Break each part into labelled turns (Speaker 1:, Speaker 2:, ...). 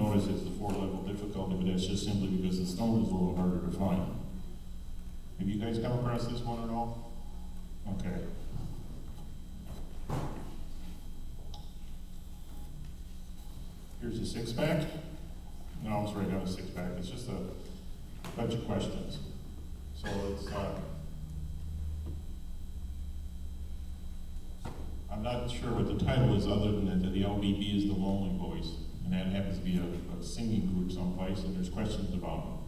Speaker 1: notice it's the 4-level difficulty, but that's just simply because the stone is a little harder to find. Have you guys come across this one at all? Okay. Here's a 6-pack. No, it's right on a 6-pack. It's just a bunch of questions. So it's, I'm not sure what the title is other than that the LBB is the Lonely Boys. And that happens to be a singing group someplace, and there's questions about them.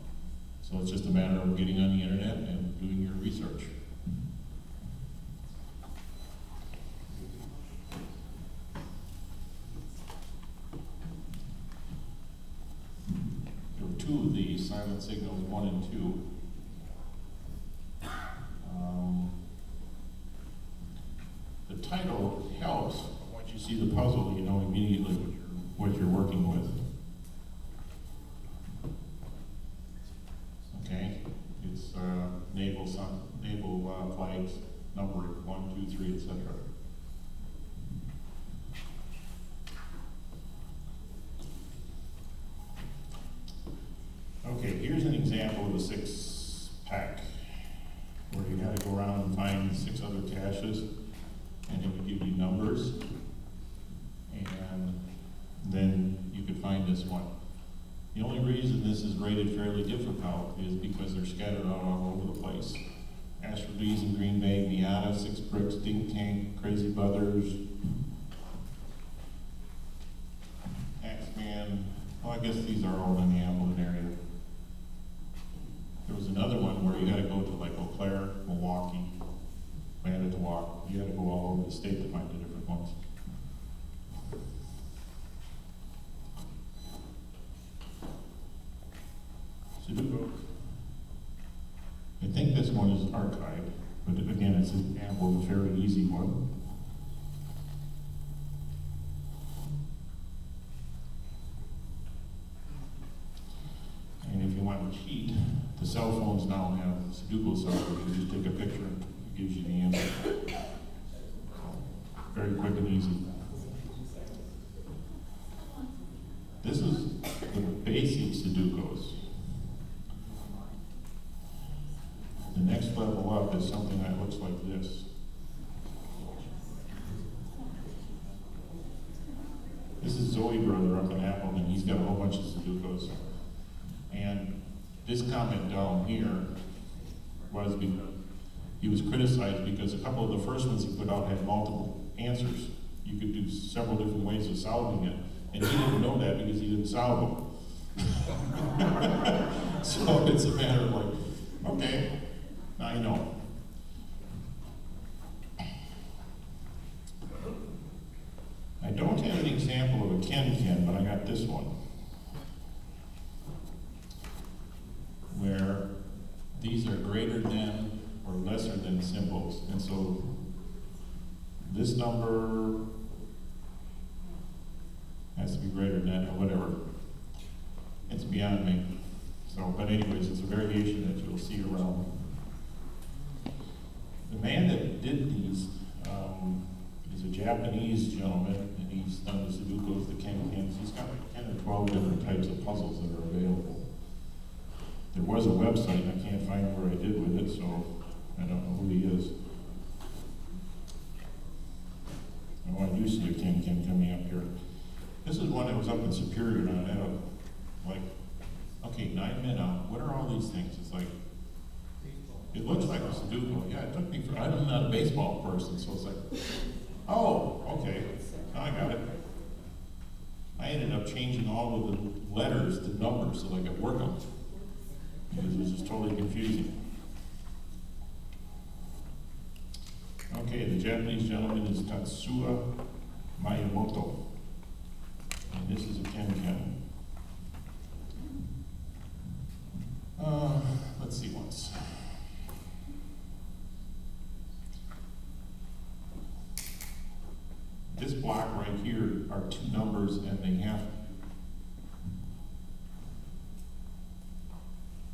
Speaker 1: So it's just a matter of getting on the internet and doing your research. There were 2 of these, silent signals 1 and 2. The title helps. Once you see the puzzle, you know immediately what you're working with. Okay, it's naval flags, numbered 1, 2, 3, etc. Okay, here's an example of a 6-pack where you got to go around and find 6 other caches, and it would give you numbers, and then you could find this one. The only reason this is rated fairly difficult is because they're scattered out all over the place. Ashford Lee's in Green Bay, Miata, 6 Bricks, Dink Tank, Crazy Brothers, Axeman. Well, I guess these are all in the Appleton area. There was another one where you had to go to like Eau Claire, Milwaukee, Manitowoc. You had to go all over the state to find the different ones. Sudoku. I think this one is archived, but again, it's an example of a fairly easy one. And if you want to cheat, the cell phones now have Sudoku software. You just take a picture and it gives you the answer. So, very quick and easy. This is the basic Sudokus. The next level up is something that looks like this. This is Zoe Brother up in Appleton. He's got a whole bunch of Sudokus. And this comment down here was because he was criticized because a couple of the first ones he put out had multiple answers. You could do several different ways of solving it. And he didn't know that because he didn't solve them. So it's a matter of like, okay, now you know. I don't have an example of a Ken, but I got this one. Where these are greater than or lesser than symbols. And so this number has to be greater than or whatever. It's beyond me. So, but anyways, it's a variation that you'll see around. The man that did these is a Japanese gentleman, and he's done the Sudokus, the Ken-Kens. He's got like 10 or 12 different types of puzzles that are available. There was a website, I can't find where I did with it, so I don't know who he is. Oh, I do see a Ken coming up here. This is one that was up in Superior, and I had like, okay, 9 men out. What are all these things? It's like, it looks like a Sudoku. Yeah, it took me for, I'm not a baseball person, so it's like, oh, okay, now I got it. I ended up changing all of the letters to numbers so I could work them. Because it was just totally confusing. Okay, the Japanese gentleman is Tatsuya Miyamoto. And this is a Ken. Let's see once. This block right here are 2 numbers, and they have,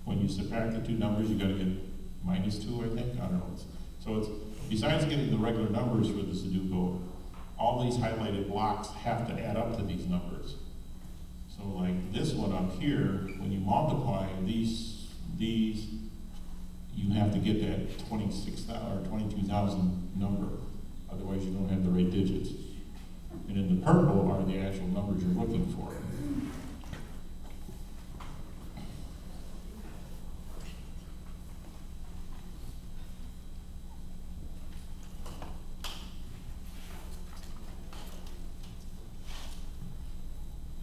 Speaker 1: when you subtract the 2 numbers, you got to get -2, I think. I don't know. So it's, besides getting the regular numbers for the Sudoku, all these highlighted blocks have to add up to these numbers. So like this one up here, when you multiply these, you have to get that 26,000 or 22,000 number. Otherwise, you don't have the right digits. And in the purple are the actual numbers you're looking for.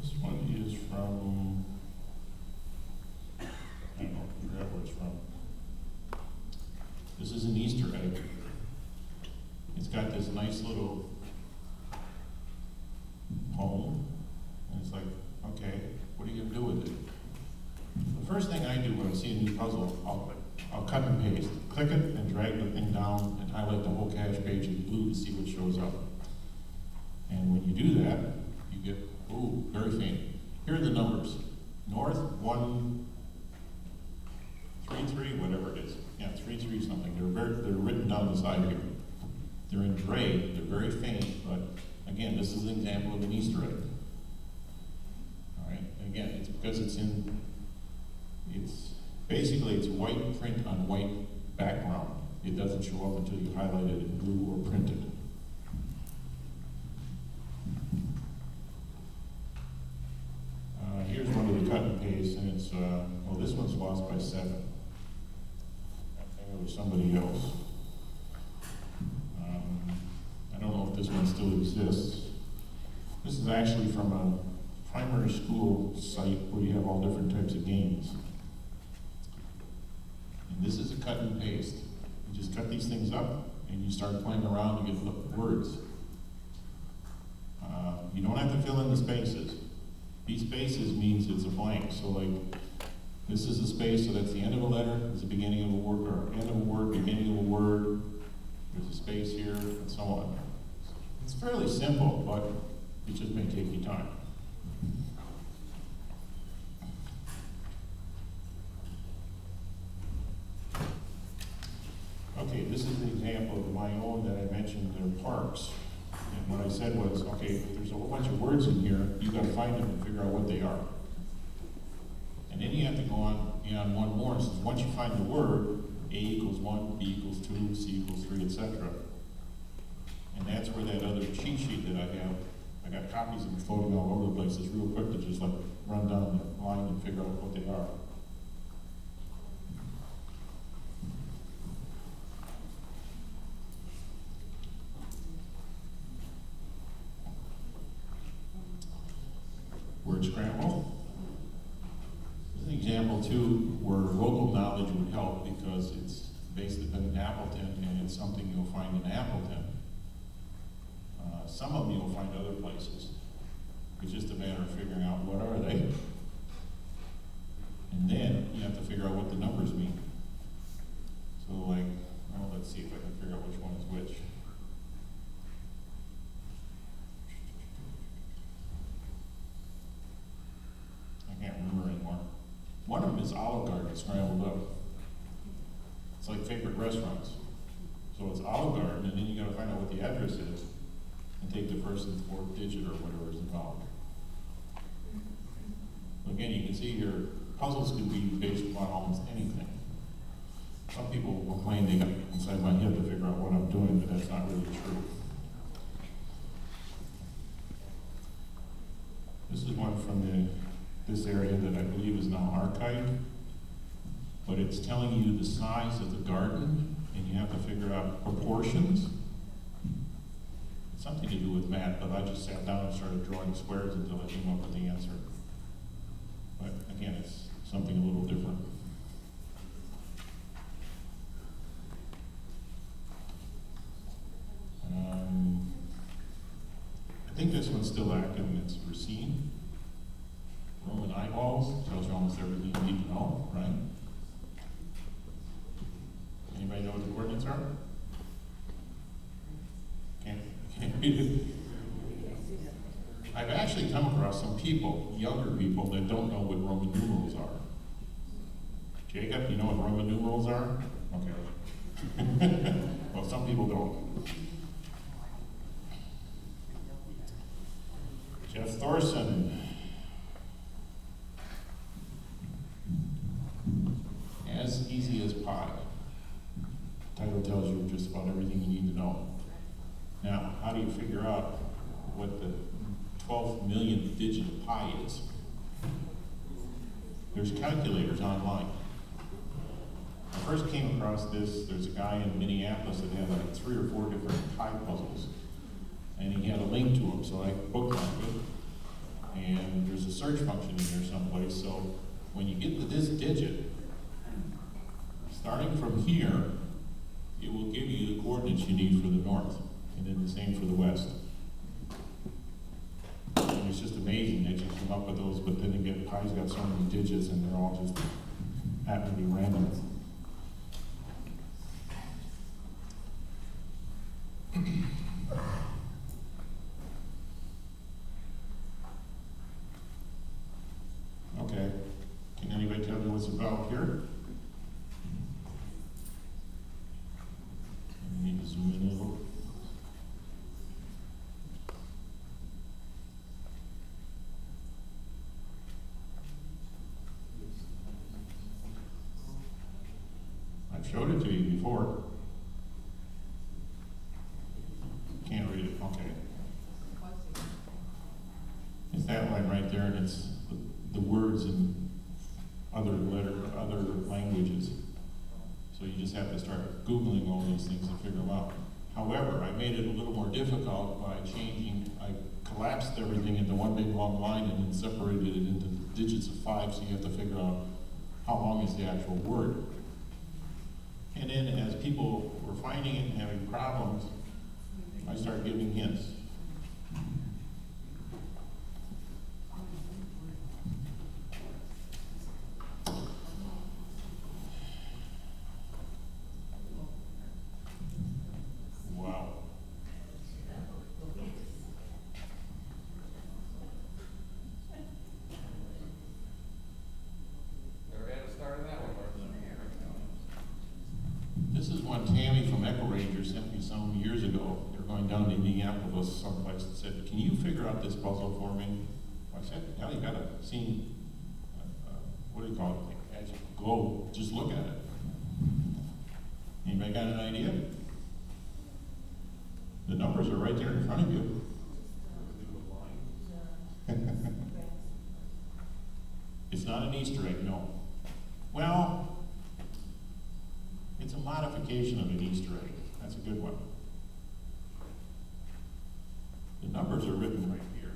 Speaker 1: This one is from, I don't know, I forgot where it's from. This is an Easter egg. It's got this nice little home, and it's like, okay, what are you gonna do with it? The first thing I do when I see a new puzzle, I'll cut and paste. Click it and drag the thing down and highlight the whole cache page in blue to see what shows up. And when you do that, you get, ooh, very faint. Here are the numbers. North, 133, whatever it is. Yeah, 33 something. They're written down the side here. They're in gray, they're very faint, but again, this is an example of an Easter egg. All right, and again, it's because it's basically it's white print on white background. It doesn't show up until you highlight it in blue or print it. Here's one of the cut and paste, and it's, well, this one's lost by 7. I think it was somebody else. I don't know if this one still exists. This is actually from a primary school site where you have all different types of games. And this is a cut and paste. You just cut these things up and you start playing around, you get words. You don't have to fill in the spaces. These spaces means it's a blank. So like, this is a space, so that's the end of a letter, it's the beginning of a word, or end of a word, beginning of a word. There's a space here, and so on. It's fairly simple, but it just may take you time. Okay, this is an example of my own that I mentioned, they're parks. And what I said was, okay, if there's a whole bunch of words in here, you gotta find them and figure out what they are. And then you have to go on beyond one more, since once you find the word, A equals 1, B equals 2, C equals 3, etc. And that's where that other cheat sheet that I got copies of them floating all over the place. It's real quick to just like run down the line and figure out what they are. Word scramble. This is an example too where local knowledge would help because it's based in Appleton and it's something you'll find in Appleton. Some of them you'll find other places. It's just a matter of figuring out what are they. And then you have to figure out what the numbers mean. So like, well, let's see if I can figure out which one is which. I can't remember anymore. One of them is Olive Garden scrambled up. It's like favorite restaurants. So it's Olive Garden, and then you gotta find out what the address is, and take the first and fourth digit or whatever is involved. Again, you can see here, puzzles can be based upon almost anything. Some people will claim they got inside my head to figure out what I'm doing, but that's not really true. This is one from this area that I believe is now archived, but it's telling you the size of the garden, and you have to figure out proportions. It's something to do with math, but I just sat down and started drawing squares until I came up with the answer. But again, it's something a little different. I think this one's still active, and it's Racine. Roman eyeballs tells you almost everything you need to know, right? Anybody know what the coordinates are? Can't read it. I've actually come across some people, younger people, that don't know what Roman numerals are. Jacob, you know what Roman numerals are? Okay. Well, some people don't. Jeff Thorson. millionth digit of pi is. There's calculators online. I first came across this, there's a guy in Minneapolis that had like 3 or 4 different pi puzzles. And he had a link to them, so I bookmarked it. And there's a search function in there someplace, so when you get to this digit, starting from here, it will give you the coordinates you need for the north, and then the same for the west. And it's just amazing that you come up with those, but then again, pi's got so many digits and they're all just happen to be random. Okay, can anybody tell me what's involved here? I need to zoom in a little. I've showed it to you before. Can't read it, okay. It's that line right there, and it's the words in other languages. So you just have to start Googling all these things to figure them out. However, I made it a little more difficult by I collapsed everything into one big long line and then separated it into digits of 5, so you have to figure out how long is the actual word. And then as people were finding it and having problems, I started giving hints. Wow.
Speaker 2: Never had a start of that one, Marc.
Speaker 1: This is one Tammy from Echo Ranger sent me some years ago. They were going down to Indianapolis someplace and said, "Can you figure out this puzzle for me?" I said, "Yeah, you gotta see, what do you call it? As you go, just look at it." Anybody got an idea? The numbers are right there in front of you. It's not an Easter egg, no. Well, it's a modification of an Easter egg. That's a good one. The numbers are written right here.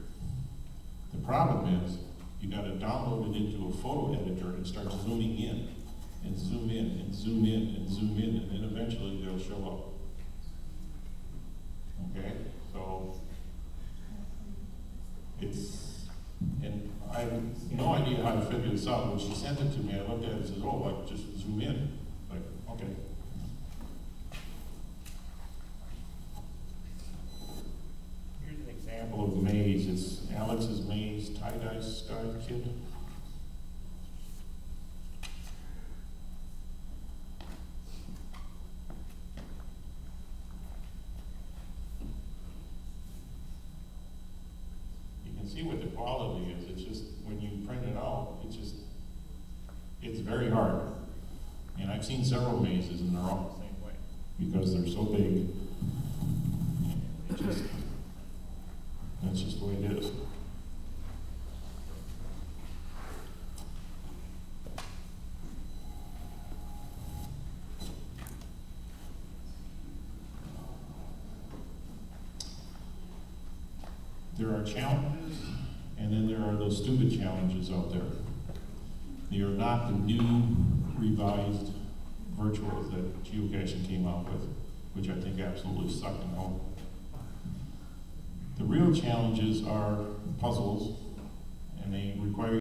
Speaker 1: The problem is, you got to download it into a photo editor and start zooming in, and zoom in, and zoom in, and zoom in, and then eventually they'll show up. Okay, so and I have no idea how to figure this out. When she sent it to me, I looked at it and said, "Oh, like just zoom in." Like, okay. Here's an example of maze. It's Alex's maze, tie-dye sky kid. See what the quality is. It's just, when you print it out, it's very hard. And I've seen several mazes and they're all the same way because they're so big. That's just the way it is. There are challenges, and then there are those stupid challenges out there. They are not the new revised virtuals that Geocaching came out with, which I think absolutely sucked and all. The real challenges are puzzles, and they require